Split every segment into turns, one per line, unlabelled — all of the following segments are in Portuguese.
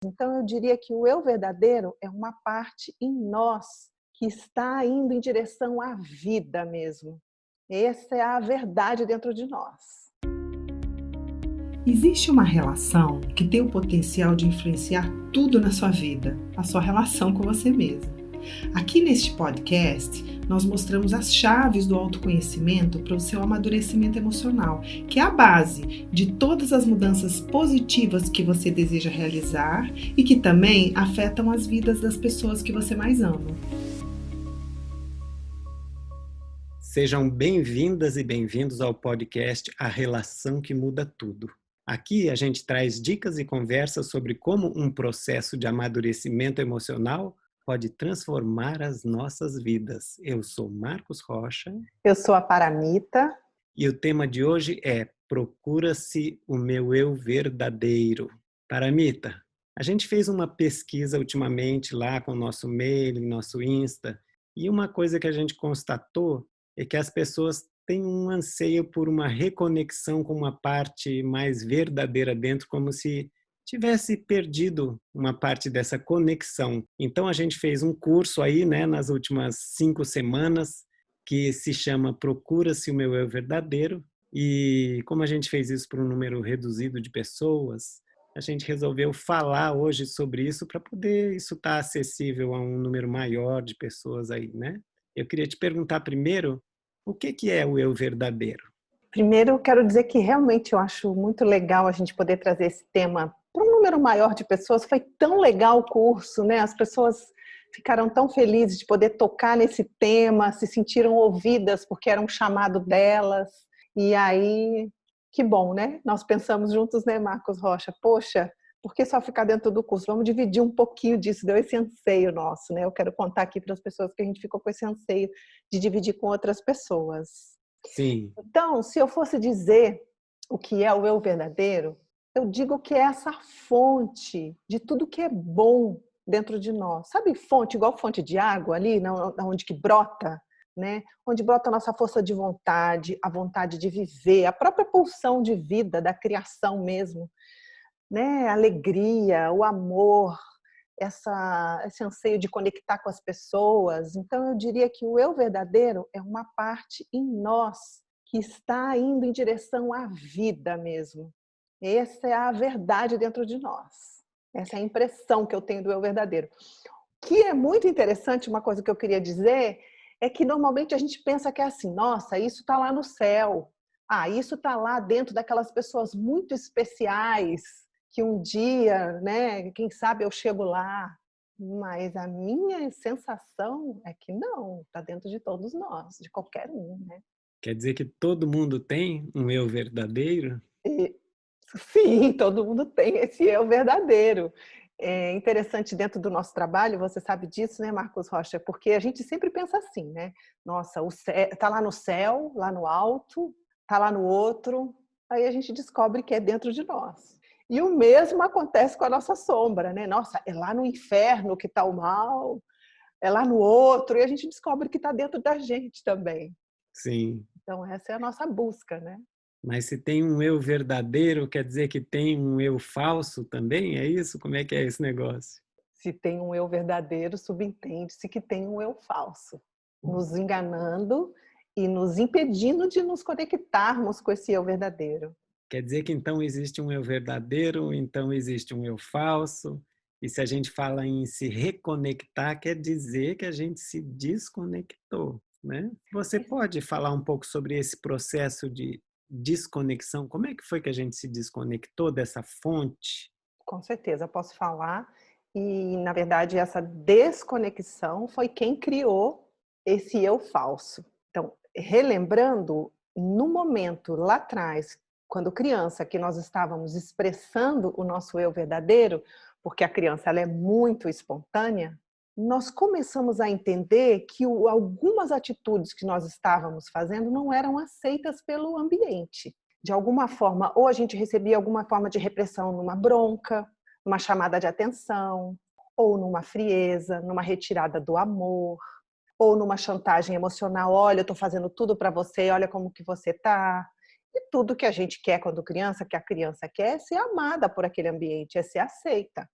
Então, eu diria que o eu verdadeiro é uma parte em nós que está indo em direção à vida mesmo. Essa é a verdade dentro de nós.
Existe uma relação que tem o potencial de influenciar tudo na sua vida, a sua relação com você mesmo. Aqui neste podcast, nós mostramos as chaves do autoconhecimento para o seu amadurecimento emocional, que é a base de todas as mudanças positivas que você deseja realizar e que também afetam as vidas das pessoas que você mais ama.
Sejam bem-vindas e bem-vindos ao podcast A Relação que Muda Tudo. Aqui a gente traz dicas e conversas sobre como um processo de amadurecimento emocional pode transformar as nossas vidas. Eu sou Marcos Rocha.
Eu sou a Paramita.
E o tema de hoje é Procura-se o meu eu verdadeiro. Paramita, a gente fez uma pesquisa ultimamente lá com o nosso mail, nosso Insta, e uma coisa que a gente constatou é que as pessoas têm um anseio por uma reconexão com uma parte mais verdadeira dentro, como se tivesse perdido uma parte dessa conexão. Então a gente fez um curso aí, né, nas últimas 5 semanas, que se chama Procura-se o meu eu verdadeiro, e como a gente fez isso para um número reduzido de pessoas, a gente resolveu falar hoje sobre isso para poder isso estar acessível a um número maior de pessoas aí, né? Eu queria te perguntar primeiro, o que é o eu verdadeiro?
Primeiro, eu quero dizer que realmente eu acho muito legal a gente poder trazer esse tema para um número maior de pessoas. Foi tão legal o curso, né? As pessoas ficaram tão felizes de poder tocar nesse tema, se sentiram ouvidas porque era um chamado delas. E aí, que bom, né? Nós pensamos juntos, né, Marcos Rocha? Poxa, por que só ficar dentro do curso? Vamos dividir um pouquinho disso, deu esse anseio nosso, né? Eu quero contar aqui para as pessoas que a gente ficou com esse anseio de dividir com outras pessoas.
Sim.
Então, se eu fosse dizer o que é o eu verdadeiro, eu digo que é essa fonte de tudo que é bom dentro de nós. Sabe fonte, igual fonte de água ali, onde que brota, né? Onde brota a nossa força de vontade, a vontade de viver, a própria pulsão de vida, da criação mesmo, né? A alegria, o amor, esse anseio de conectar com as pessoas. Então, eu diria que o eu verdadeiro é uma parte em nós que está indo em direção à vida mesmo. Essa é a verdade dentro de nós. Essa é a impressão que eu tenho do eu verdadeiro. O que é muito interessante, uma coisa que eu queria dizer, é que normalmente a gente pensa que é assim, nossa, isso está lá no céu. Ah, isso está lá dentro daquelas pessoas muito especiais, que um dia, né, quem sabe eu chego lá. Mas a minha sensação é que não, está dentro de todos nós, de qualquer um, né?
Quer dizer que todo mundo tem um eu verdadeiro?
E, sim, todo mundo tem esse eu verdadeiro. É interessante dentro do nosso trabalho, você sabe disso, né, Marcos Rocha? Porque a gente sempre pensa assim, né? Nossa, tá lá no céu, lá no alto, tá lá no outro. Aí a gente descobre que é dentro de nós. E o mesmo acontece com a nossa sombra, né? Nossa, é lá no inferno que está o mal, é lá no outro, e a gente descobre que está dentro da gente também.
Sim.
Então, essa é a nossa busca, né?
Mas se tem um eu verdadeiro, quer dizer que tem um eu falso também? É isso? Como é que é esse negócio?
Se tem um eu verdadeiro, subentende-se que tem um eu falso, nos enganando e nos impedindo de nos conectarmos com esse eu verdadeiro.
Quer dizer que então existe um eu verdadeiro, então existe um eu falso. E se a gente fala em se reconectar, quer dizer que a gente se desconectou, né? Você pode falar um pouco sobre esse processo de desconexão? Como é que foi que a gente se desconectou dessa fonte?
Com certeza, posso falar. E, na verdade, essa desconexão foi quem criou esse eu falso. Então, relembrando, no momento lá atrás, quando criança, que nós estávamos expressando o nosso eu verdadeiro, porque a criança ela é muito espontânea, nós começamos a entender que algumas atitudes que nós estávamos fazendo não eram aceitas pelo ambiente. De alguma forma, ou a gente recebia alguma forma de repressão numa bronca, numa chamada de atenção, ou numa frieza, numa retirada do amor, ou numa chantagem emocional, olha, eu estou fazendo tudo para você, olha como que você está. E tudo que a gente quer quando criança, que a criança quer, é ser amada por aquele ambiente, é ser aceita.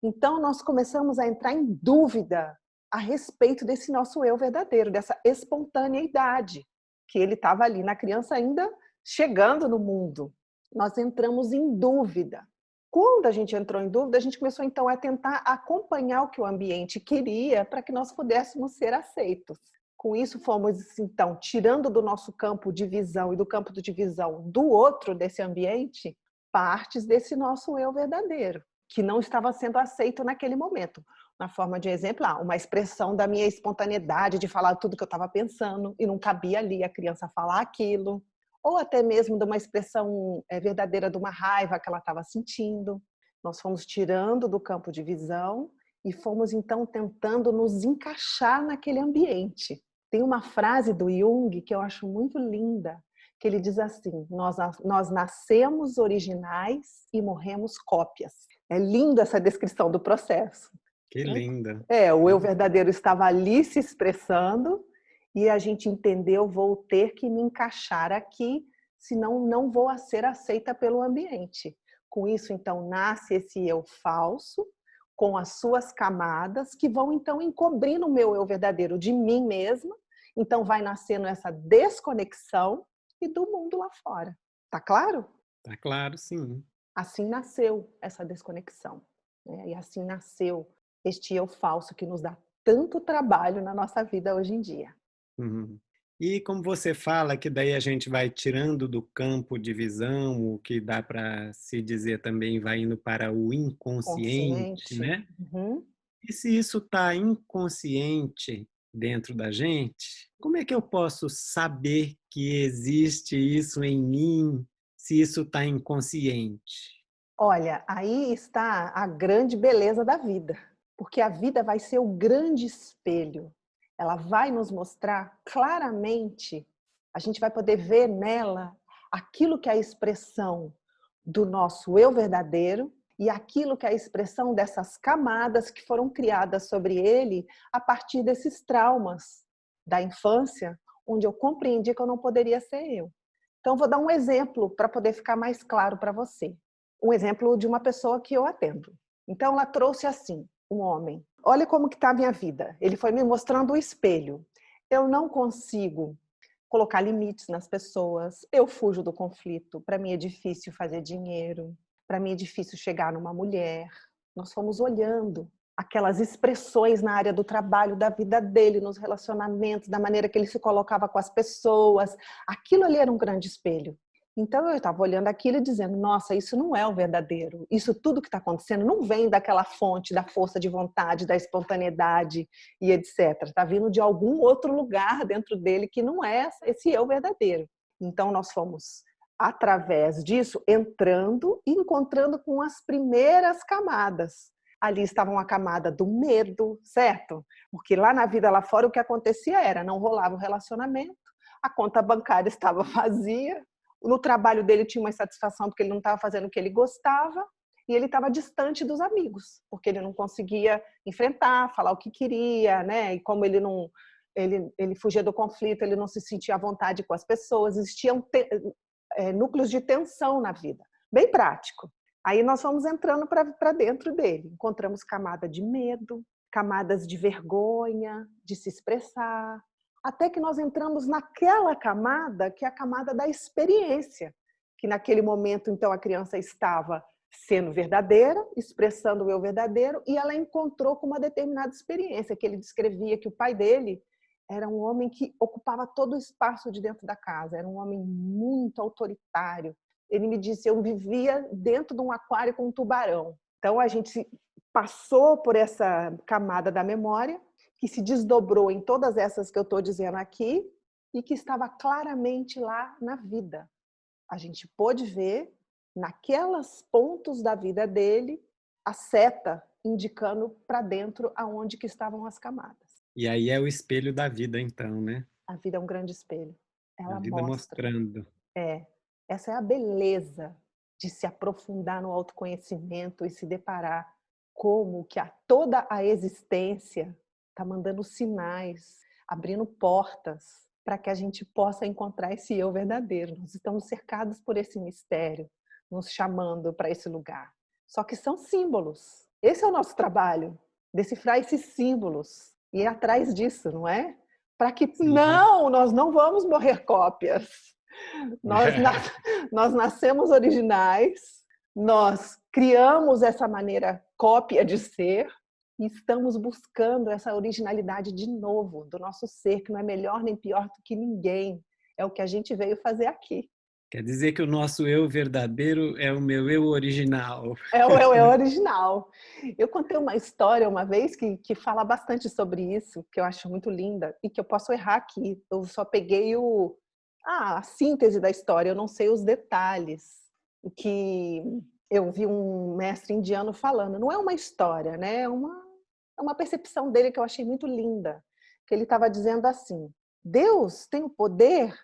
Então, nós começamos a entrar em dúvida a respeito desse nosso eu verdadeiro, dessa espontaneidade, que ele estava ali na criança ainda chegando no mundo. Nós entramos em dúvida. Quando a gente entrou em dúvida, a gente começou então a tentar acompanhar o que o ambiente queria para que nós pudéssemos ser aceitos. Com isso, fomos então tirando do nosso campo de visão e do campo de visão do outro, desse ambiente, partes desse nosso eu verdadeiro, que não estava sendo aceito naquele momento. Na forma de exemplo, uma expressão da minha espontaneidade de falar tudo que eu estava pensando e não cabia ali a criança falar aquilo. Ou até mesmo de uma expressão verdadeira de uma raiva que ela estava sentindo. Nós fomos tirando do campo de visão e fomos então tentando nos encaixar naquele ambiente. Tem uma frase do Jung que eu acho muito linda, que ele diz assim: nós nascemos originais e morremos cópias. É linda essa descrição do processo.
Que linda.
O eu verdadeiro estava ali se expressando e a gente entendeu, vou ter que me encaixar aqui, senão não vou ser aceita pelo ambiente. Com isso, então, nasce esse eu falso, com as suas camadas, que vão, então, encobrindo o meu eu verdadeiro de mim mesma. Então, vai nascendo essa desconexão e do mundo lá fora. Tá claro?
Tá claro, sim.
Assim nasceu essa desconexão, né? E assim nasceu este eu falso que nos dá tanto trabalho na nossa vida hoje em dia.
Uhum. E como você fala que daí a gente vai tirando do campo de visão, o que dá para se dizer também vai indo para o inconsciente,
Consciente.
né?
Uhum.
E se isso está inconsciente dentro da gente, como é que eu posso saber que existe isso em mim, se isso está inconsciente?
Olha, aí está a grande beleza da vida, porque a vida vai ser o grande espelho. Ela vai nos mostrar claramente, a gente vai poder ver nela aquilo que é a expressão do nosso eu verdadeiro e aquilo que é a expressão dessas camadas que foram criadas sobre ele a partir desses traumas da infância, onde eu compreendi que eu não poderia ser eu. Então, vou dar um exemplo para poder ficar mais claro para você. Um exemplo de uma pessoa que eu atendo. Então, ela trouxe assim, um homem. Olha como que está a minha vida. Ele foi me mostrando o espelho. Eu não consigo colocar limites nas pessoas. Eu fujo do conflito. Para mim é difícil fazer dinheiro. Para mim é difícil chegar numa mulher. Nós fomos olhando aquelas expressões na área do trabalho, da vida dele, nos relacionamentos, da maneira que ele se colocava com as pessoas. Aquilo ali era um grande espelho. Então eu estava olhando aquilo e dizendo, nossa, isso não é o verdadeiro. Isso tudo que está acontecendo não vem daquela fonte da força de vontade, da espontaneidade e etc. Está vindo de algum outro lugar dentro dele que não é esse eu verdadeiro. Então nós fomos, através disso, entrando e encontrando com as primeiras camadas. Ali estava uma camada do medo, certo? Porque lá na vida lá fora o que acontecia era, não rolava o relacionamento, a conta bancária estava vazia, no trabalho dele tinha uma insatisfação porque ele não estava fazendo o que ele gostava e ele estava distante dos amigos, porque ele não conseguia enfrentar, falar o que queria, né? E como ele não ele fugia do conflito, ele não se sentia à vontade com as pessoas, existiam núcleos de tensão na vida, bem prático. Aí nós fomos entrando para dentro dele, encontramos camada de medo, camadas de vergonha, de se expressar, até que nós entramos naquela camada que é a camada da experiência, que naquele momento, então, a criança estava sendo verdadeira, expressando o eu verdadeiro, e ela encontrou com uma determinada experiência, que ele descrevia que o pai dele era um homem que ocupava todo o espaço de dentro da casa, era um homem muito autoritário. Ele me disse, eu vivia dentro de um aquário com um tubarão. Então, a gente passou por essa camada da memória, que se desdobrou em todas essas que eu estou dizendo aqui, e que estava claramente lá na vida. A gente pôde ver, naquelas pontos da vida dele, a seta indicando para dentro aonde que estavam as camadas.
E aí é o espelho da vida, então, né?
A vida é um grande espelho.
A
Ela
vida
mostra.
mostrando.
Essa é a beleza de se aprofundar no autoconhecimento e se deparar como que toda a existência está mandando sinais, abrindo portas para que a gente possa encontrar esse eu verdadeiro. Nós estamos cercados por esse mistério, nos chamando para esse lugar. Só que são símbolos. Esse é o nosso trabalho, decifrar esses símbolos e ir atrás disso, não é? Para que
Sim.
nós não vamos morrer cópias. Nós, nós nascemos originais, nós criamos essa maneira cópia de ser e estamos buscando essa originalidade de novo do nosso ser, que não é melhor nem pior do que ninguém. É o que a gente veio fazer aqui.
Quer dizer que o nosso eu verdadeiro é o meu eu original.
É o original. Eu contei uma história uma vez que fala bastante sobre isso, que eu acho muito linda e que eu posso errar aqui. Eu só peguei a síntese da história, eu não sei os detalhes. O que eu vi um mestre indiano falando. Não é uma história, né? É uma percepção dele que eu achei muito linda. Que ele estava dizendo assim: Deus tem o poder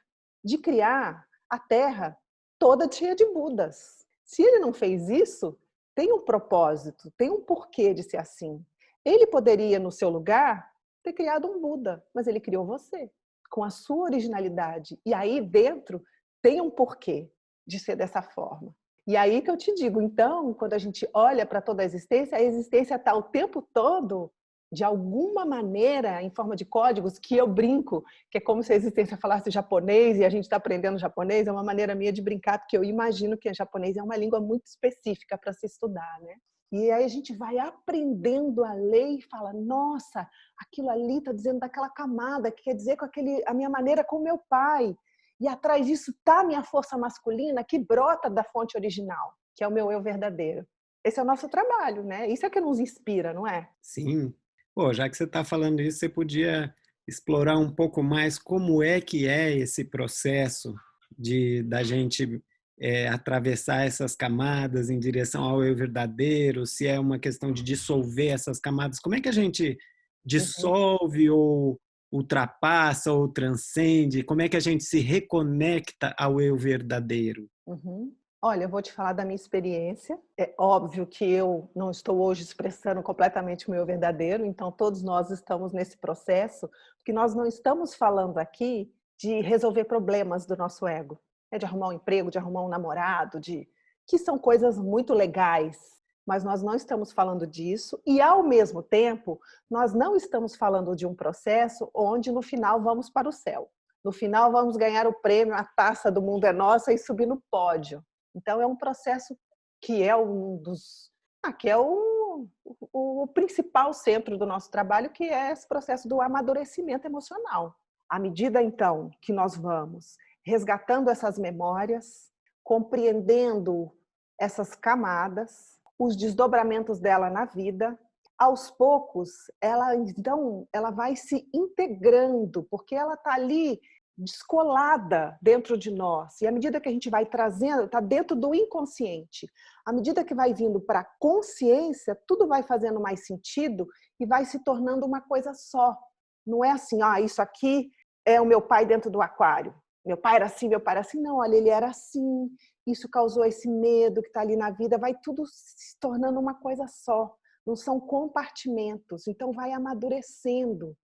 de criar a Terra toda cheia de Budas. Se ele não fez isso, tem um propósito, tem um porquê de ser assim. Ele poderia, no seu lugar, ter criado um Buda, mas ele criou você, com a sua originalidade. E aí dentro tem um porquê de ser dessa forma. E aí que eu te digo, então, quando a gente olha para toda a existência está o tempo todo, de alguma maneira, em forma de códigos, que eu brinco, que é como se a existência falasse japonês e a gente está aprendendo japonês, é uma maneira minha de brincar, porque eu imagino que o japonês é uma língua muito específica para se estudar, né? E aí a gente vai aprendendo a ler e fala, nossa, aquilo ali está dizendo daquela camada, que quer dizer com a minha maneira com o meu pai. E atrás disso está a minha força masculina que brota da fonte original, que é o meu eu verdadeiro. Esse é o nosso trabalho, né? Isso é que nos inspira, não é?
Sim. Pô, já que você está falando isso, você podia explorar um pouco mais como é que é esse processo da gente atravessar essas camadas em direção ao eu verdadeiro, se é uma questão de dissolver essas camadas, como é que a gente
Uhum.
dissolve ou ultrapassa ou transcende, como é que a gente se reconecta ao eu verdadeiro?
Uhum. Olha, eu vou te falar da minha experiência. É óbvio que eu não estou hoje expressando completamente o meu verdadeiro, então todos nós estamos nesse processo, porque nós não estamos falando aqui de resolver problemas do nosso ego, né? De arrumar um emprego, de arrumar um namorado, que são coisas muito legais, mas nós não estamos falando disso e, ao mesmo tempo, nós não estamos falando de um processo onde no final vamos para o céu. No final vamos ganhar o prêmio, a taça do mundo é nossa e subir no pódio. Então é um processo que é que é o principal centro do nosso trabalho, que é esse processo do amadurecimento emocional. À medida então que nós vamos resgatando essas memórias, compreendendo essas camadas, os desdobramentos dela na vida, aos poucos ela vai se integrando, porque ela está ali descolada dentro de nós. E à medida que a gente vai trazendo, está dentro do inconsciente. À medida que vai vindo para a consciência, tudo vai fazendo mais sentido e vai se tornando uma coisa só. Não é assim, isso aqui é o meu pai dentro do aquário. Meu pai era assim, meu pai era assim. Não, olha, ele era assim. Isso causou esse medo que está ali na vida. Vai tudo se tornando uma coisa só. Não são compartimentos. Então vai amadurecendo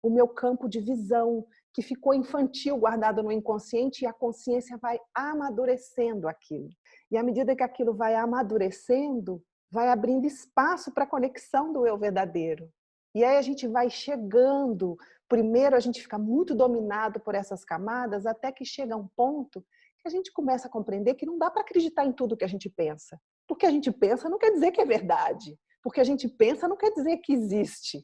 o meu campo de visão, que ficou infantil, guardado no inconsciente, e a consciência vai amadurecendo aquilo. E à medida que aquilo vai amadurecendo, vai abrindo espaço para a conexão do eu verdadeiro. E aí a gente vai chegando, primeiro a gente fica muito dominado por essas camadas, até que chega um ponto que a gente começa a compreender que não dá para acreditar em tudo que a gente pensa. Porque a gente pensa não quer dizer que é verdade. Porque a gente pensa não quer dizer que existe.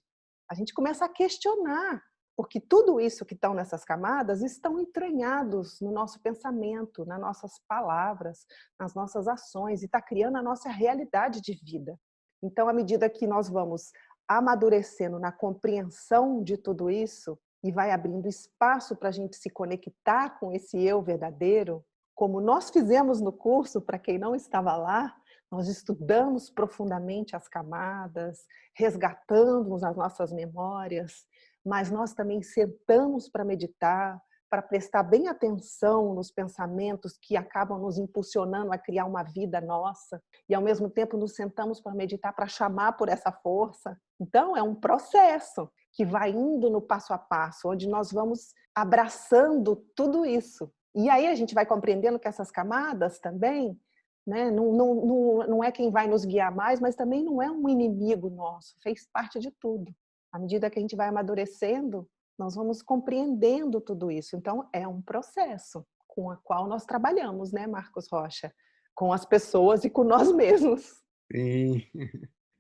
A gente começa a questionar, porque tudo isso que estão nessas camadas estão entranhados no nosso pensamento, nas nossas palavras, nas nossas ações, e está criando a nossa realidade de vida. Então, à medida que nós vamos amadurecendo na compreensão de tudo isso, e vai abrindo espaço para a gente se conectar com esse eu verdadeiro, como nós fizemos no curso, para quem não estava lá, nós estudamos profundamente as camadas, resgatamos as nossas memórias, mas nós também sentamos para meditar, para prestar bem atenção nos pensamentos que acabam nos impulsionando a criar uma vida nossa, e ao mesmo tempo nos sentamos para meditar, para chamar por essa força. Então é um processo que vai indo no passo a passo, onde nós vamos abraçando tudo isso. E aí a gente vai compreendendo que essas camadas também né? Não é quem vai nos guiar mais, mas também não é um inimigo nosso, fez parte de tudo. À medida que a gente vai amadurecendo, nós vamos compreendendo tudo isso. Então, é um processo com o qual nós trabalhamos, né, Marcos Rocha? Com as pessoas e com nós mesmos.
Sim,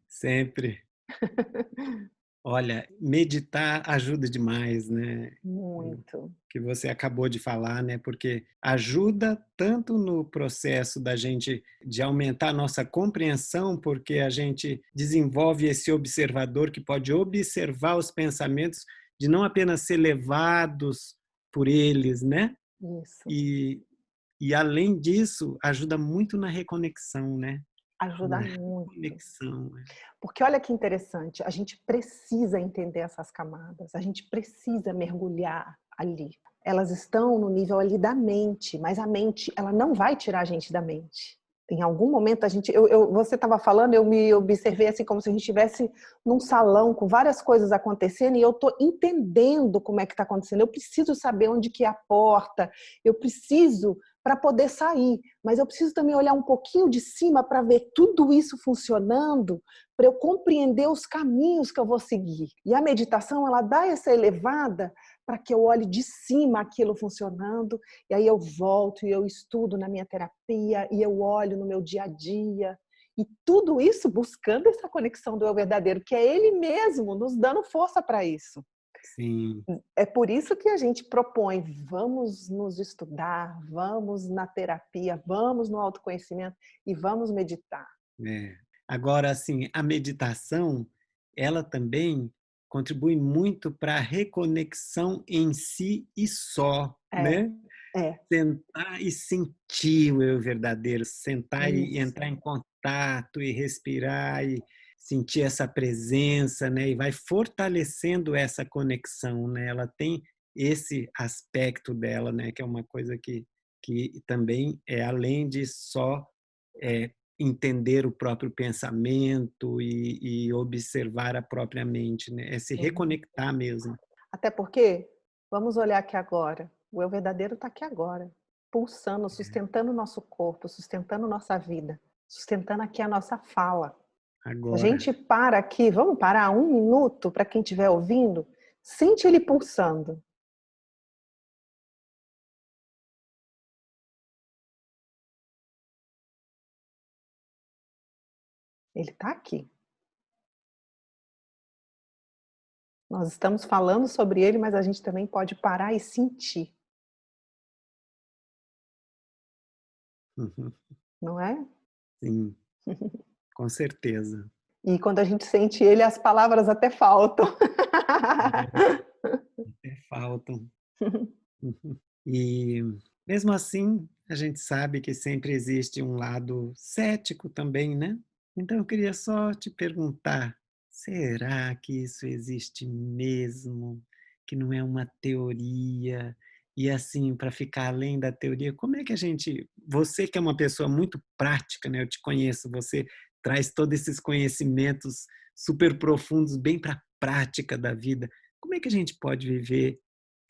sempre. Olha, meditar ajuda demais, né?
Muito.
Que você acabou de falar, né? Porque ajuda tanto no processo da gente de aumentar a nossa compreensão, porque a gente desenvolve esse observador que pode observar os pensamentos de não apenas ser levados por eles, né?
Isso.
E além disso, ajuda muito na reconexão, né?
Ajuda
Na
muito.
reconexão.
Porque olha que interessante, a gente precisa entender essas camadas, a gente precisa mergulhar ali. Elas estão no nível ali da mente, mas a mente, ela não vai tirar a gente da mente. Em algum momento a gente, você estava falando, eu me observei assim como se a gente estivesse num salão com várias coisas acontecendo e eu estou entendendo como é que está acontecendo. Eu preciso saber onde que é a porta, eu preciso para poder sair, mas eu preciso também olhar um pouquinho de cima para ver tudo isso funcionando, para eu compreender os caminhos que eu vou seguir. E a meditação, ela dá essa elevada para que eu olhe de cima aquilo funcionando, e aí eu volto e eu estudo na minha terapia, e eu olho no meu dia a dia, e tudo isso buscando essa conexão do eu verdadeiro, que é ele mesmo nos dando força para isso.
Sim.
É por isso que a gente propõe, vamos nos estudar, vamos na terapia, vamos no autoconhecimento e vamos meditar.
É. Agora, assim, a meditação, ela também contribui muito para a reconexão em si e só,
É,
né?
é,
Sentar e sentir o eu verdadeiro, sentar e
isso.
entrar em contato e respirar e sentir essa presença, né? E vai fortalecendo essa conexão, né? Ela tem esse aspecto dela, né? Que é uma coisa que também é além de só é, entender o próprio pensamento e observar a própria mente, né? É se
Uhum.
reconectar mesmo.
Até porque, vamos olhar aqui agora, o eu verdadeiro está aqui agora, pulsando, sustentando o nosso corpo, sustentando nossa vida, sustentando aqui a nossa fala. A
Agora,
gente para aqui, vamos parar um minuto para quem estiver ouvindo, sente ele pulsando. Ele está aqui. Nós estamos falando sobre ele, mas a gente também pode parar e sentir, não é?
sim, com certeza.
E quando a gente sente ele, as palavras até faltam.
Até faltam. E mesmo assim, a gente sabe que sempre existe um lado cético também, né? Então eu queria só te perguntar, será que isso existe mesmo? Que não é uma teoria? E assim, para ficar além da teoria, como é que a gente, você que é uma pessoa muito prática, né? Eu te conheço, você traz todos esses conhecimentos super profundos bem para a prática da vida. Como é que a gente pode viver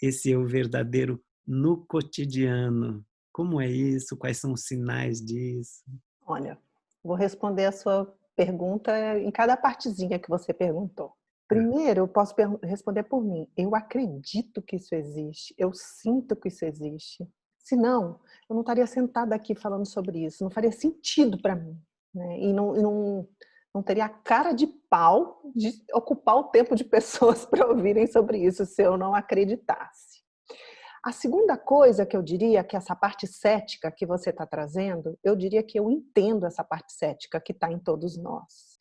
esse eu verdadeiro no cotidiano? Como é isso? Quais são os sinais disso?
Olha, vou responder a sua pergunta em cada partezinha que você perguntou. Primeiro, eu posso responder por mim. Eu acredito que isso existe. Eu sinto que isso existe. Senão, eu não estaria sentada aqui falando sobre isso. Não faria sentido para mim. Né? E não teria a cara de pau de ocupar o tempo de pessoas para ouvirem sobre isso se eu não acreditasse. A segunda coisa que eu diria, que essa parte cética que você está trazendo, eu diria que eu entendo essa parte cética que está em todos nós.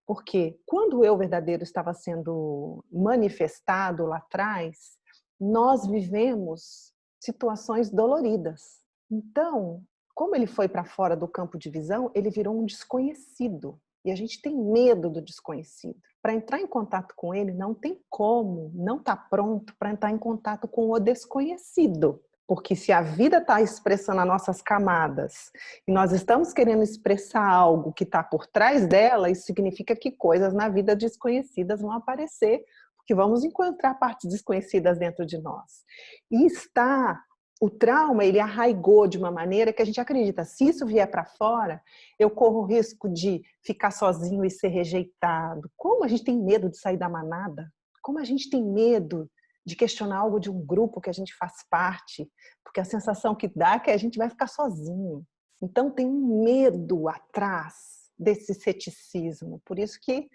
Porque quando o eu verdadeiro estava sendo manifestado lá atrás, nós vivemos situações doloridas. Então, como ele foi para fora do campo de visão, ele virou um desconhecido. E a gente tem medo do desconhecido. Para entrar em contato com ele, não tem como, não está pronto para entrar em contato com o desconhecido. Porque se a vida está expressando as nossas camadas e nós estamos querendo expressar algo que está por trás dela, isso significa que coisas na vida desconhecidas vão aparecer, porque vamos encontrar partes desconhecidas dentro de nós. E está O trauma, ele arraigou de uma maneira que a gente acredita, se isso vier para fora, eu corro o risco de ficar sozinho e ser rejeitado. Como a gente tem medo de sair da manada? Como a gente tem medo de questionar algo de um grupo que a gente faz parte? Porque a sensação que dá é que a gente vai ficar sozinho. Então tem um medo atrás desse ceticismo. Por isso que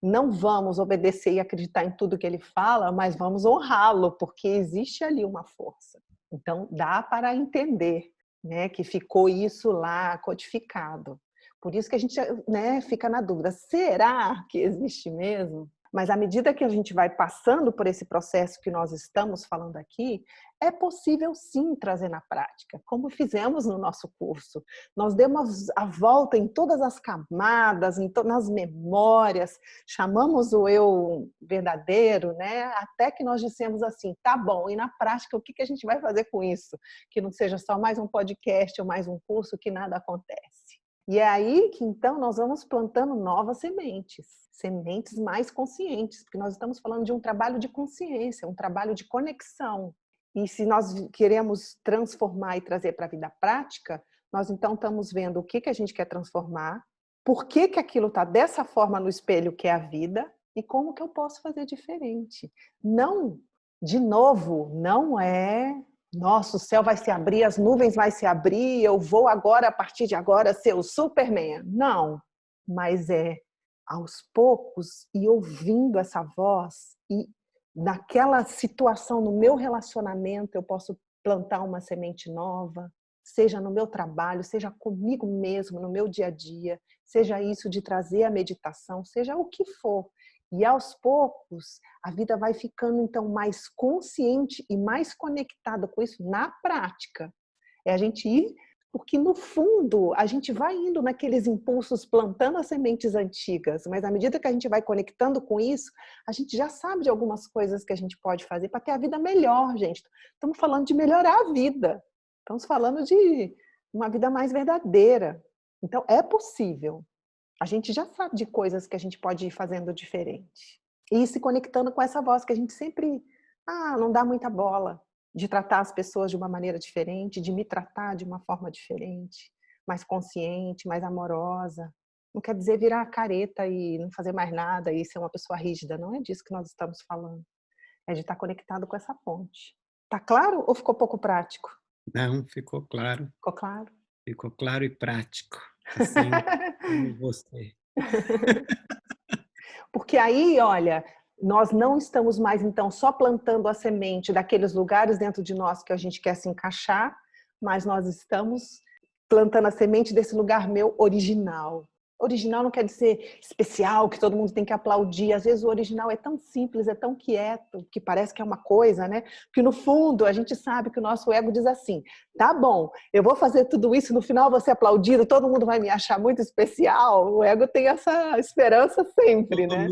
não vamos obedecer e acreditar em tudo que ele fala, mas vamos honrá-lo, porque existe ali uma força. Então, dá para entender, né, que ficou isso lá codificado. Por isso que a gente, né, fica na dúvida, será que existe mesmo? Mas à medida que a gente vai passando por esse processo que nós estamos falando aqui, é possível sim trazer na prática, como fizemos no nosso curso. Nós demos a volta em todas as camadas, nas memórias, chamamos o eu verdadeiro, né? Até que nós dissemos assim, tá bom, e na prática o que a gente vai fazer com isso? Que não seja só mais um podcast ou mais um curso que nada acontece. E é aí que então nós vamos plantando novas sementes, sementes mais conscientes, porque nós estamos falando de um trabalho de consciência, um trabalho de conexão. E se nós queremos transformar e trazer para a vida prática, nós então estamos vendo o que a gente quer transformar, por que aquilo está dessa forma no espelho que é a vida e como que eu posso fazer diferente. Não, de novo, não é... Nossa, o céu vai se abrir, as nuvens vai se abrir, eu vou agora, a partir de agora, ser o Superman. Não, mas é aos poucos e ouvindo essa voz e naquela situação, no meu relacionamento, eu posso plantar uma semente nova, seja no meu trabalho, seja comigo mesmo, no meu dia a dia, seja isso de trazer a meditação, seja o que for. E aos poucos, a vida vai ficando então mais consciente e mais conectada com isso na prática. É a gente ir, porque no fundo a gente vai indo naqueles impulsos plantando as sementes antigas, mas à medida que a gente vai conectando com isso, a gente já sabe de algumas coisas que a gente pode fazer para ter a vida melhor, gente. Estamos falando de melhorar a vida. Estamos falando de uma vida mais verdadeira. Então é possível. A gente já sabe de coisas que a gente pode ir fazendo diferente. E ir se conectando com essa voz que a gente sempre não dá muita bola. De tratar as pessoas de uma maneira diferente, de me tratar de uma forma diferente, mais consciente, mais amorosa. Não quer dizer virar careta e não fazer mais nada e ser uma pessoa rígida. Não é disso que nós estamos falando. É de estar conectado com essa fonte. Tá claro ou ficou pouco prático?
Não, ficou claro.
Ficou claro?
Ficou claro e prático. Assim como você.
Porque aí, olha, nós não estamos mais, então, só plantando a semente daqueles lugares dentro de nós que a gente quer se encaixar, mas nós estamos plantando a semente desse lugar meu original. Original não quer dizer especial, que todo mundo tem que aplaudir. Às vezes o original é tão simples, é tão quieto, que parece que é uma coisa, né? Que no fundo a gente sabe que o nosso ego diz assim, tá bom, eu vou fazer tudo isso, no final vou ser aplaudido, todo mundo vai me achar muito especial. O ego tem essa esperança sempre, né?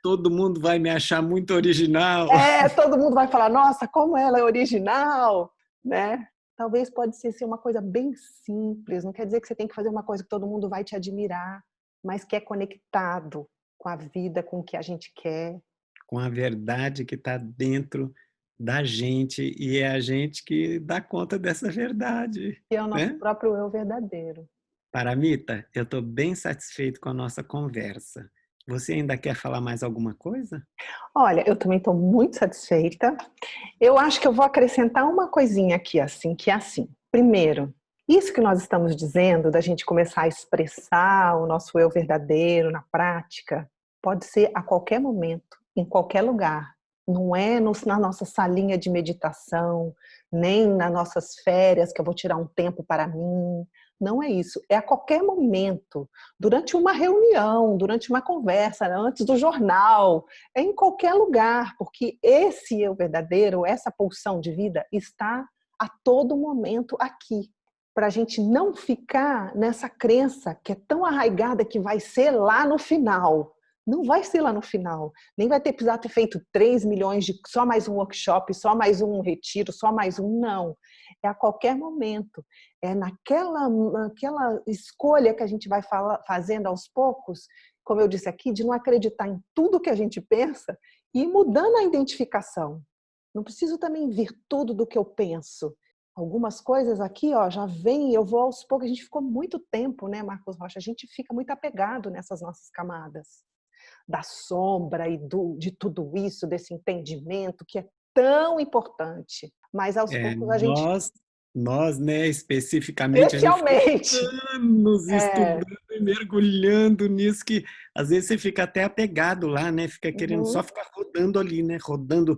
Todo mundo vai me achar muito original.
Todo mundo vai falar, nossa, como ela é original, né? Talvez pode ser uma coisa bem simples, não quer dizer que você tem que fazer uma coisa que todo mundo vai te admirar, mas que é conectado com a vida, com o que a gente quer.
Com a verdade que está dentro da gente e é a gente que dá conta dessa verdade.
Que é o nosso
né?
próprio eu verdadeiro.
Paramita, eu estou bem satisfeito com a nossa conversa. Você ainda quer falar mais alguma coisa?
Olha, eu também estou muito satisfeita. Eu acho que eu vou acrescentar uma coisinha aqui, assim, que é assim. Primeiro, isso que nós estamos dizendo, da gente começar a expressar o nosso eu verdadeiro na prática, pode ser a qualquer momento, em qualquer lugar. Não é na nossa salinha de meditação, nem nas nossas férias, que eu vou tirar um tempo para mim. Não é isso. É a qualquer momento, durante uma reunião, durante uma conversa, antes do jornal, é em qualquer lugar, porque esse eu verdadeiro, essa pulsão de vida está a todo momento aqui. Para a gente não ficar nessa crença que é tão arraigada que vai ser lá no final. Não vai ser lá no final. Nem vai precisar ter feito 3 milhões de só mais um workshop, só mais um retiro, só mais um. Não. É a qualquer momento. É naquela escolha que a gente vai fazendo aos poucos, como eu disse aqui, de não acreditar em tudo que a gente pensa e ir mudando a identificação. Não preciso também vir tudo do que eu penso. algumas coisas aqui, ó, já vem, eu vou aos poucos. A gente ficou muito tempo, né, Marcos Rocha? A gente fica muito apegado nessas nossas camadas da sombra e de tudo isso, desse entendimento que é tão importante. Mas aos poucos a gente,
Nós, né, especificamente, a gente ficou
especialmente,
anos
é,
estudando e mergulhando nisso que às vezes você fica até apegado lá, né? Fica querendo só
uhum,
ficar rodando ali, né? Rodando,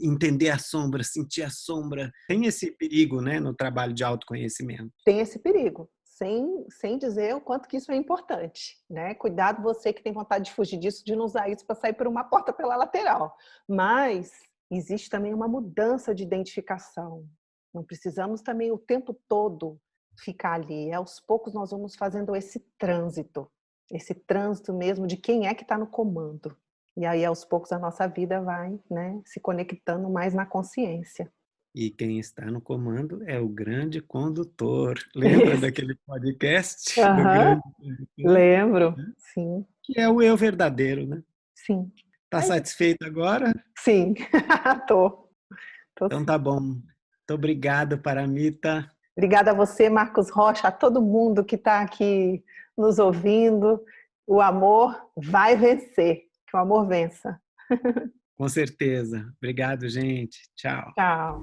entender a sombra, sentir a sombra. Tem esse perigo, né, no trabalho de autoconhecimento.
tem esse perigo. Sem dizer o quanto que isso é importante, né? Cuidado você que tem vontade de fugir disso, de não usar isso para sair por uma porta pela lateral. Mas existe também uma mudança de identificação. Não precisamos também o tempo todo ficar ali. Aos poucos nós vamos fazendo esse trânsito mesmo de quem é que está no comando. E aí aos poucos a nossa vida vai, né, se conectando mais na consciência.
E quem está no comando é o grande condutor. Lembra
Isso.
daquele podcast do
Aham,
grande condutor?
lembro. Sim,
Que é o eu verdadeiro, né?
sim.
Tá
Mas,
satisfeito agora?
sim, tô, tô
Então
sim.
tá bom. Muito obrigado, Paramita.
Obrigada a você, Marcos Rocha, a todo mundo que está aqui nos ouvindo. O amor vai vencer, que o amor vença.
Com certeza. Obrigado, gente. Tchau.
Tchau.